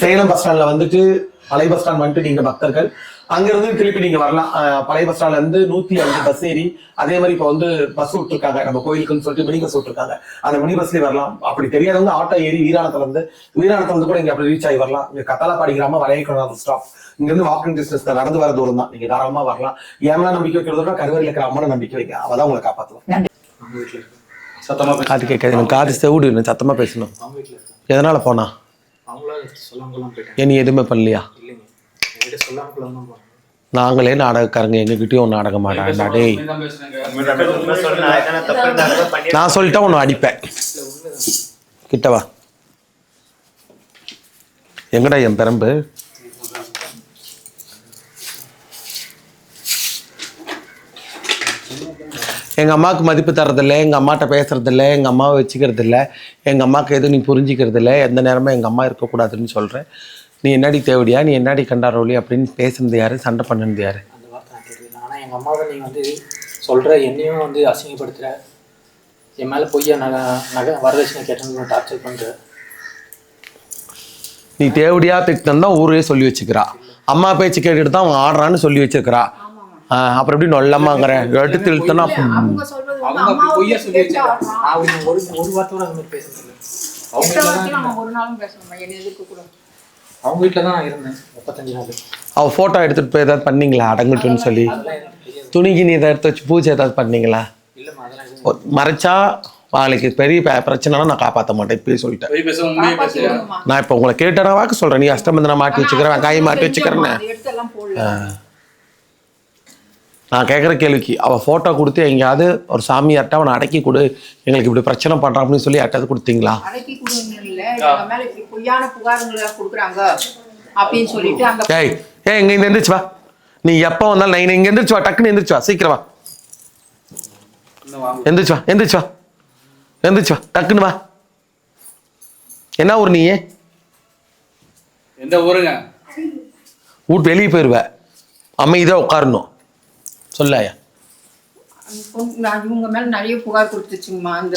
Salem bus ஸ்டாண்ட்ல வந்துட்டு பழைய பஸ் ஸ்டாண்ட் வந்துட்டு நீங்க பக்தர்கள் அங்கிருந்து திருப்பி நீங்க வரலாம். பழைய பஸ் ஸ்டாண்ட்ல இருந்து 105 பஸ் ஏறி அதே மாதிரி இப்ப வந்து பஸ் விட்டுருக்காங்க நம்ம கோயிலுக்குன்னு சொல்லிட்டு மினி பஸ் விட்டுருக்காங்க. அந்த மினி பஸ்லயே வரலாம். அப்படி தெரியாதவங்க ஆட்டோ ஏறி வீராணத்துல இருந்து கூட இங்க அப்படி ரீச் ஆகி வரலாம். இங்க கத்தாலப்பாடி கிராமம் வளையக்குளம் ஸ்டாப் இங்க இருந்து வாக்கிங் டிஸ்டன்ஸ் நடந்து வர தூரம் தான். நீங்க தாராளமா வரலாம். ஏமலாம் நம்பிக்கை வைக்கிறதோட கருவறையில் இருக்கிற அம்மனை நம்பிக்கை வைக்க அவதான் உங்களை காப்பாற்றுவோம். சத்தமா காது கேட்காது எனக்கு காது செவிடு சத்தமா பேசணும். எதனால போனா நீ எதுவுமே பண்ணலையா? நாங்களே நாடகக்காரங்க எங்ககிட்டயும் நாடகம் மாட்டாங்க. டேய் நான் சொல்லிட்டா உன்னை அடிப்பேன். கிட்டவா எங்கடா என் பெரம்பு? எங்கள் அம்மாவுக்கு மதிப்பு தரதில்லை, எங்கள் அம்மாட்ட பேசுறதில்ல, எங்கள் அம்மாவை வச்சுக்கிறது இல்லை, எங்கள் அம்மாவுக்கு எதுவும் நீ புரிஞ்சிக்கிறது இல்லை, எந்த நேரமும் எங்கள் அம்மா இருக்கக்கூடாதுன்னு சொல்கிறேன். நீ என்னடி தேவடியா, நீ என்னடி கண்டாரோலி அப்படின்னு பேசுனது யாரு, சண்டை பண்ணது யாரு? அந்த வார்த்தை நான் கேட்குறேன். ஆனால் எங்கள் அம்மாவை நீ வந்து சொல்கிற என்னையும் வந்து அசிங்கப்படுத்துகிற, என் மேலே பொய்யா நகை வரதட்சணை கேட்டேன்னு டார்ச்சர் பண்ணுற. நீ தேவடியா திட்டம் தான் ஊரே சொல்லி வச்சுக்கிறா. அம்மா பேச்சு கேட்டுட்டு தான் அவன் ஆடுறான்னு சொல்லி வச்சுக்கிறா. அப்புறம் எப்படி நொல்லமாங்கிற எடுத்து இழுத்தனா அவங்க அப்படி பொய்யா சொல்லி வச்சுக்கிறான். நான் ஒரு வார்த்தை அந்த மாதிரி பேசுறது அவங்க வீட்டில் தான் இருந்தேன் 35 நாள். அவள் ஃபோட்டோ எடுத்துகிட்டு போய் ஏதாவது பண்ணீங்களா அடங்கட்டுன்னு சொல்லி? துணிக்கு நீ இதை எடுத்து வச்சு பூஜை ஏதாவது பண்ணீங்களா? மறைச்சா நாளைக்கு பெரிய பிரச்சனைனா நான் காப்பாற்ற மாட்டேன். இப்பயே சொல்லிட்டேன். நான் இப்போ உங்களை கேட்டேன் வாக்கு சொல்கிறேன். நீ அஷ்டமந்தனை மாட்டி வச்சுக்கிறேன், வெங்காயம் மாட்டி வச்சுக்கிறேன்னு. நான் கேட்குற கேள்விக்கு அவள் ஃபோட்டோ கொடுத்து எங்கேயாவது ஒரு சாமியார்ட்ட அவனை அடக்கி கொடு, எங்களுக்கு இப்படி பிரச்சனை பண்ணுறான் அப்படின்னு சொல்லி யார்ட்டாவது கொடுத்தீங்களா? ஏய் இங்கே இந்த எந்திரிச்சு வா. நீ எப்போ வந்தாலும் நான் இங்கே எந்திரிச்சு வா, டக்குன்னு எந்திரிச்சு வா, சீக்கிரம் வா, எந்திரிச்சு வா, எந்திரிச்சு வா, எந்திரிச்சு வா, டக்குன்னு வா. என்ன ஊர் நீ? எந்த ஊருங்க? வீட்டு வெளியே போயிடுவ, அமைதியாக உட்காரணும். சொல்லாயா? இவங்க மேல நிறைய புகார் கொடுத்துச்சுங்கம்மா. அந்த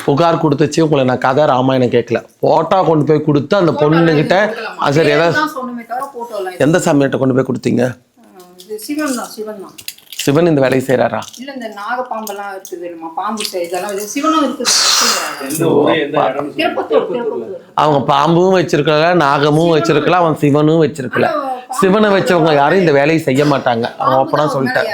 புகார் கொடுத்துச்சு உங்களை நான் கதை ராமாயணம் கேட்கல. போட்டோ கொண்டு போய் கொடுத்து அந்த பொண்ணுகிட்ட அது சரி ஏதாவது எந்த சாமியிட்ட கொண்டு போய் கொடுத்தீங்க? சிவன் தான். சிவன் தான். சிவன் இந்த வேலையை செய்யறாரா? இல்ல இந்த நாகப்பாம்பெல்லாம் இருக்குது இல்லம்மா, பாம்பு இதெல்லாம் சிவனும் இருக்குது. அவங்க பாம்பும் வச்சிருக்கல, நாகமும் வச்சிருக்கல, அவன் சிவனும் வச்சிருக்கல. சிவனை வச்சவங்க யாரும் இந்த வேலையை செய்ய மாட்டாங்க. அவன் அப்பனா சொல்லிட்டேன்.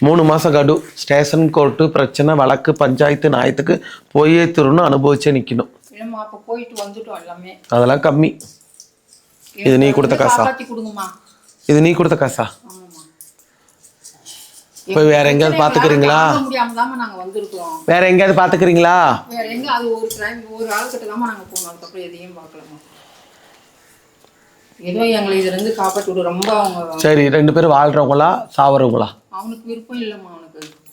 3 மாசம் கடு, ஸ்டேஷன் கோர்ட்டு பிரச்சனை, வழக்கு, பஞ்சாயத்து, நாயத்துக்கு போயே திருன்னு அனுபவிச்சே நிக்கணும். அதெல்லாம் கம்மி. இது நீ கொடுத்த காசா? இது நீ கொடுத்த காசா? போய் வேற எங்கேயாவது பாத்துக்கிறீங்களா? வேற எங்கேயாவது பாத்துக்கிறீங்களா? சரி 2 பேரும் வாழ்றவங்களா சாவறவங்களா? அவனுக்கு விருப்பம் இல்லம்மா.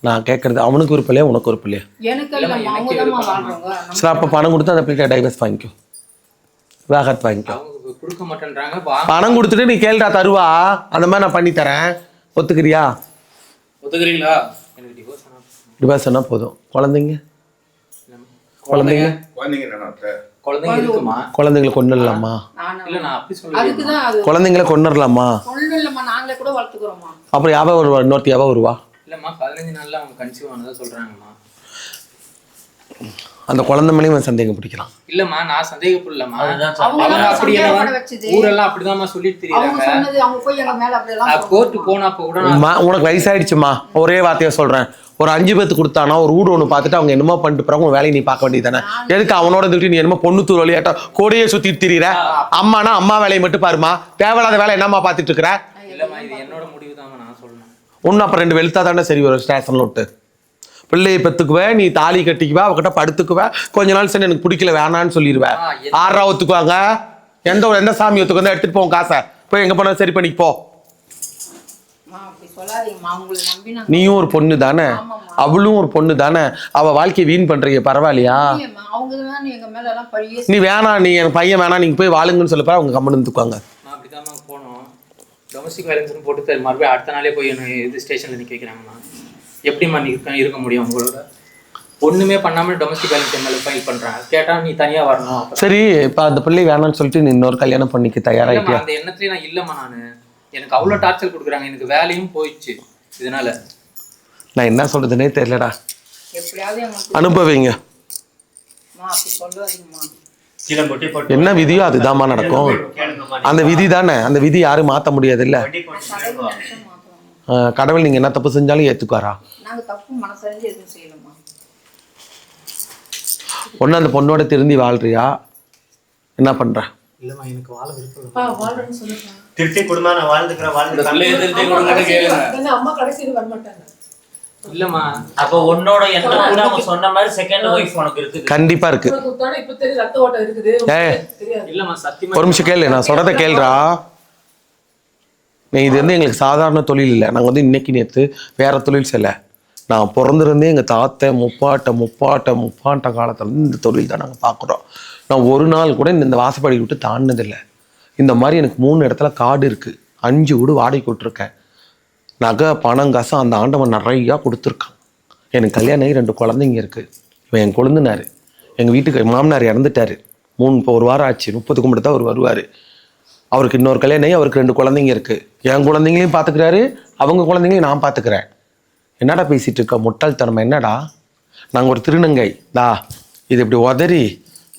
நான் கேட்கறது அவனுக்கு விருப்பம் இல்லையா உனக்கு விருப்பம் இல்லையா? சரி அப்ப பணம் கொடுத்து அந்த பிள்ளைகிட்ட டைவர்ஸ் வாங்கிக்கோ, விவாகரத்து வாங்கிக்கோ. கொடுக்க மாட்டேன்றாங்க. பணம் கொடுத்துட்டு நீ கேள்டா தருவா, அந்த மாதிரி நான் பண்ணி தரேன், ஒத்துக்கிறியா? ஒத்துக்கிறீங்களா? டிவோர்ஸ் ஆனா போதும். குழந்தைங்க குழந்தைங்க குழந்தைங்களை கொண்டுடலாமா? குழந்தைங்களை கொண்டுடலாமா? அப்புறம் யாவ வருவா? இன்னொருத்தி யாவ வருவா? அந்த குழந்தை மேலேயும் சந்தேகம் பிடிக்கிறான். இல்லம்மா நான் சந்தேகப்படலம்மா. அவங்க அப்படி ஊரெல்லாம் அப்படிதாம்மா சொல்லிட்டு தெரியுறாங்க. கோர்ட்டு போனப்ப கூட உனக்கு வயசாயிடுச்சுமா, ஒரே வார்த்தையா சொல்றேன். ஒரு 5 பேத்து கொடுத்தானா ஒரு வீடு ஒன்று பார்த்துட்டு அவங்க என்னமோ பண்ணிட்டு போறாங்க, உங்க வேலையை நீ பார்க்க வேண்டியது தானே. எதுக்கு அவனோட திட்டு நீ என்னமோ பொண்ணு தூர் வழியாட்ட கோடையே சுத்திட்டு திரியிற? அம்மானா அம்மா வேலையை மட்டும் பாருமா, தேவையில்லாத வேலை என்னம்மா பார்த்துட்டு இருக்கிற? என்னோட முடிவு தான் நான் சொல்லணும். ஒன்னும் அப்புறம் 2 வெளுத்தா தானே சரி வரும். ஸ்டேஷன்ல விட்டு பிள்ளையை பெற்றுக்குவ, நீ தாலி கட்டிக்குவ, அவகிட்ட படுத்துக்குவ, கொஞ்ச நாள் சரி எனக்கு பிடிக்கல வேணான்னு சொல்லிடுவேன். 6 ஒத்துக்குவாங்க. எந்த சாமி ஒத்துக்கு எடுத்துட்டு போவோம் காசை, போய் எங்க போனா சரி பண்ணிக்கு போ. நீயும் ஒரு பொண்ணு தானே, அவளும் ஒரு பொண்ணு தானே, அவ வாழ்க்கையை வீண் பண்றீங்க, பரவாயில்லையா? நீ வேணா, நீ எனக்கு பையன் வேணா, நீங்க போய் வாழுங்கன்னு சொல்லப்ப அவங்க கம்மன் இருந்துக்குவாங்க. போனோம் டொமஸ்டிக் வயலன்ஸ் போட்டு மறுபடியும் அடுத்த நாளே போய் இது ஸ்டேஷன்ல நிக்க வைக்கிறாங்கம்மா. எப்படிம்மா இருக்க முடியும் உங்களோட? ஒண்ணுமே பண்ணாம டொமஸ்டிக் வயலன்ஸ் என் மேல ஃபைல் பண்றாங்க. கேட்டா நீ தனியா வரணும். அப்புறம் சரி இப்ப அந்த பிள்ளை வேணாம்னு சொல்லிட்டு நீ இன்னொரு கல்யாணம் பண்ணிக்க இல்லம்மா, தயாராகிட்டியா? அந்த எண்ணத்துலயே நான் இல்லம்மா. எனக்கு அவ்வளவு டார்ச்சர் கொடுக்குறாங்க. எனக்கு வேலையும் போயிடுச்சு இதனால. நான் என்ன சொல்றதுன்னே தெரியலடா. எப்படியாவது எங்களுக்கு அனுபவிங்க. அப்படி சொல்லாதீங்கம்மா. என்ன விதியோ அதுதாம்மா நடக்கும். அந்த விதி தானே, அந்த விதி யாரும் மாற்ற முடியாது இல்ல. கடவுள் நினைச்சா மாத்தலாம். கடவுள் நீங்க என்ன தப்பு செஞ்சாலும் ஏத்துக்குவாரா? நாங்க தப்பு மனசறிஞ்சு எதுவும் செய்யலம்மா. ஒண்ணு அந்த பொண்ணோட திருந்தி வாழ்றியா? என்ன பண்ற? இல்லம்மா, எனக்கு வாழ விருப்பம் இல்லை. வாழ்றேன்னு சொல்லுங்க. திருப்தி குடும்பம் நான் வாழ்ந்துக்கிறேன் இந்த பிள்ளையை திருத்தி கொடுங்கன்னு கேளுங்க. அம்மா கடைசியில் வரமாட்டாங்க. இல்லம்மா, அப்போ உன்னோட எண்ணம் கூட அவங்க சொன்ன மாதிரி செகண்ட் ஒய்ஃப் உனக்கு இருக்குது. கண்டிப்பா இருக்கு. உனக்கு உத்தான இப்ப தெரியும் ரத்த ஓட்டம் இருக்குது. ஏய். தெரியாது. இல்லம்மா, சத்தியமா ஒரு நிமிஷம் கேளு, நான் சொல்றத கேளுடா. நீ இது வந்து எங்களுக்கு சாதாரண தொழில் இல்லை. நாங்கள் வந்து இன்னைக்கு நேற்று வேற தொழில் செய்யலை. நான் பிறந்திருந்தே எங்கள் தாத்தை முப்பாட்ட காலத்துலேருந்து இந்த தொழில் தான் நாங்கள் பார்க்குறோம். நான் ஒரு நாள் கூட இந்த வாசப்படி விட்டு தாண்டினதில்லை. இந்த மாதிரி எனக்கு 3 இடத்துல காடு இருக்குது. 5 வீடு வாடகைக்கு விட்டுருக்கேன். நகை பணம் காசு அந்த ஆண்டவன் நிறையா கொடுத்துருக்கான். எனக்கு கல்யாணம் ஆகி 2 குழந்தைங்க இருக்குது. இவன் என் கொழுந்தினார். எங்கள் வீட்டுக்கு மாமனார் இறந்துட்டார். இப்போ 1 வாரம் ஆச்சு. 30 கும்பிட்டு தான் அவர் வருவார். அவருக்கு இன்னொரு கல்யாணம் ஆகி அவருக்கு 2 குழந்தைங்க இருக்குது. என் குழந்தைங்களையும் பார்த்துக்கிறாரு, அவங்க குழந்தைங்களையும் நான் பார்த்துக்கிறேன். என்னடா பேசிகிட்டு இருக்க முட்டாள்தனமா? என்னடா நாங்கள் ஒரு திருநங்கை தா இது இப்படி உதறி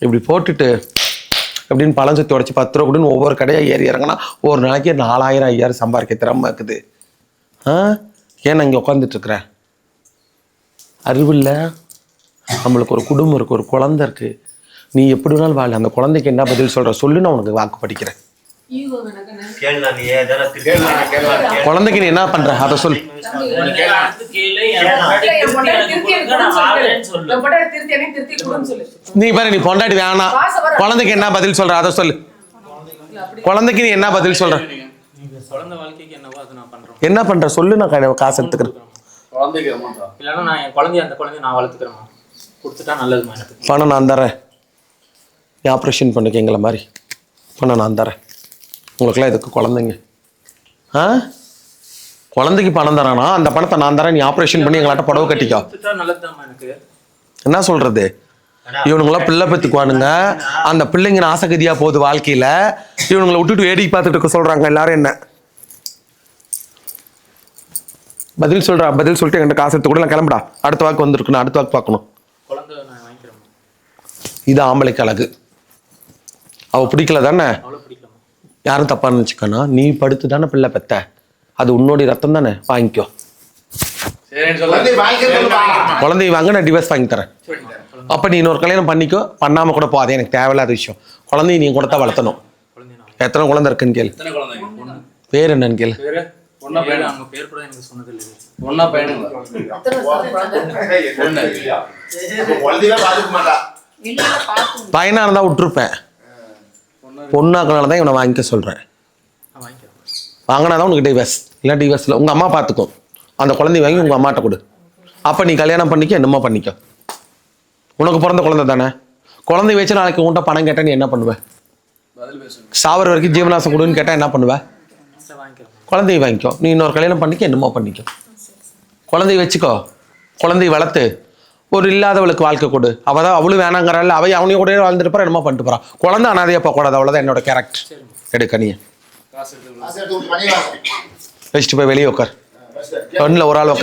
இப்படி போட்டுட்டு அப்படின்னு பழம் சுற்றி உடச்சி 10 ரூபா கொடுன்னு ஒவ்வொரு கடையாக ஏறி இறங்கினா ஒரு நாளைக்கு 4000 5000 சம்பாதிக்க திறமை இருக்குது. ஏன் நான் இங்கே உட்காந்துட்ருக்குறேன்? அறிவில்லை. நம்மளுக்கு ஒரு குடும்பம் இருக்குது, ஒரு குழந்தை இருக்குது. நீ எப்படி வேணாலும் வாழ. அந்த குழந்தைக்கு என்ன பதில் சொல்கிற சொல்லு, நான் உனக்கு வாக்கு படிக்கிறேன். குழந்தைக்கு நீ என்ன பண்ற அதை சொல்லு. நீ பாரு, நீ பொண்டாட்டி வேணாம், குழந்தைக்கு என்ன பதில் சொல்ற அதை சொல்லு. குழந்தைக்கு நீ என்ன பதில் சொல்ற? குழந்தை வாழ்க்கைக்கு என்னவோ அதை நான் பண்றேன். என்ன பண்ற சொல்லு, நான் காசு எடுத்துக்கிறேன். குழந்தைக்கு அமௌண்டா? இல்லைன்னா நான் என் குழந்தைய அந்த குழந்தைய நான் வளர்த்துக்கிறேன். கொடுத்துட்டா நல்லதுமா. எனக்கு பணம் நான் தரேன். நீ ஆப்ரேஷன் பண்ணிக்க எங்களை மாதிரி. பணம் நான் தரேன். உங்களுக்குலாம் இதுக்கு குழந்தைங்க குழந்தைக்கு பணம் தரானா? அந்த பணத்தை நான் தரேன். நீ ஆப்ரேஷன் பண்ணி எங்களாட்ட புடவை கட்டிக்கோ. கொடுத்துட்டா நல்லதுதாம்மா. எனக்கு என்ன சொல்றது? இவனுங்களாம் பிள்ளை பெற்றுக்குவானுங்க. அந்த பிள்ளைங்க ஆசகதியா போகுது வாழ்க்கையில. இவனுங்களை விட்டுட்டு வேடிக்கை பார்த்துட்டு இருக்க சொல்றாங்க எல்லாரும். என்ன பதில் சொல்றா? பதில் சொல்லிட்டு என்கிட்ட காசு எடுத்து கூட நான் கிளம்புடா. அடுத்த வாக்கு வந்துருக்கணும், அடுத்த வாக்கு பார்க்கணும். குழந்தை நான் வாங்கிக்கிறேன். இது ஆம்பளைக்கு அழகு. அவ பிடிக்கல தானே? அவ்வளோ பிடிக்கலாமா? யாரும் தப்பா நினைச்சுக்கணும். நீ படுத்து தானே பிள்ளை பெத்த, அது உன்னோடைய ரத்தம் தானே. வாங்கிக்கோ. குழந்தைய வாங்க, நான் டிவோர்ஸ் வாங்கி தரேன். அப்ப நீ இன்னொரு கல்யாணம் பண்ணிக்கோ, பண்ணாம கூட போகாது. எனக்கு தேவையில்லாத விஷயம். குழந்தைய நீ கூட தான் வளர்த்தணும். எத்தனை குழந்தை இருக்குன்னு கேளு. பேர் என்னன்னு கேளு. ஒன்னா பையனா? அவங்க பேர் கூட எனக்கு சொன்னது இல்லை. ஒன்னா பையனுங்களா? இல்ல பார்த்து பையனா இருந்தா விட்டுருப்பேன். பொண்ணாக்கனால தான் இவனை வாங்கிக்க சொல்றேன். நான் வாங்கிக்கிறேன். வாங்கினாதான் உனக்கு டிவோர்ஸ். இல்லை டிவோர்ஸில் உங்க அம்மா பார்த்துக்கோ. அந்த குழந்தைய வாங்கி உங்க அம்மாட்ட கொடு. அப்ப நீ கல்யாணம் பண்ணிக்க, என்னமோ பண்ணிக்க. உனக்கு பிறந்த குழந்தை தானே. குழந்தைய வச்சு நாளைக்கு உன்கிட்ட பணம் கேட்டா நீ என்ன பண்ணுவ? சாவர வரைக்கும் ஜீவனாசம் கொடுன்னு கேட்டா என்ன பண்ணுவ? குழந்தைய வாங்கிக்கோ. நீ இன்னொரு கல்யாணம் பண்ணிக்க, என்னமோ பண்ணிக்கோ. குழந்தைய வச்சுக்கோ. குழந்தைய வளர்த்து ஒரு இல்லாதவளுக்கு வாழ்க்கை கொடு. அவதான் அவளும் வேணாங்கிறாள். அவனையும் கூட வாழ்ந்துட்டு போறா, என்னமோ பண்ணிட்டு போறான். குழந்தை அனாதையா போகக்கூடாது. அவ்வளவுதான் என்னோட கேரக்டர். எடுக்க நீ வச்சுட்டு போய் வெளியே உட்கார். கண்ணில் ஒரு ஆள் உட்கார்.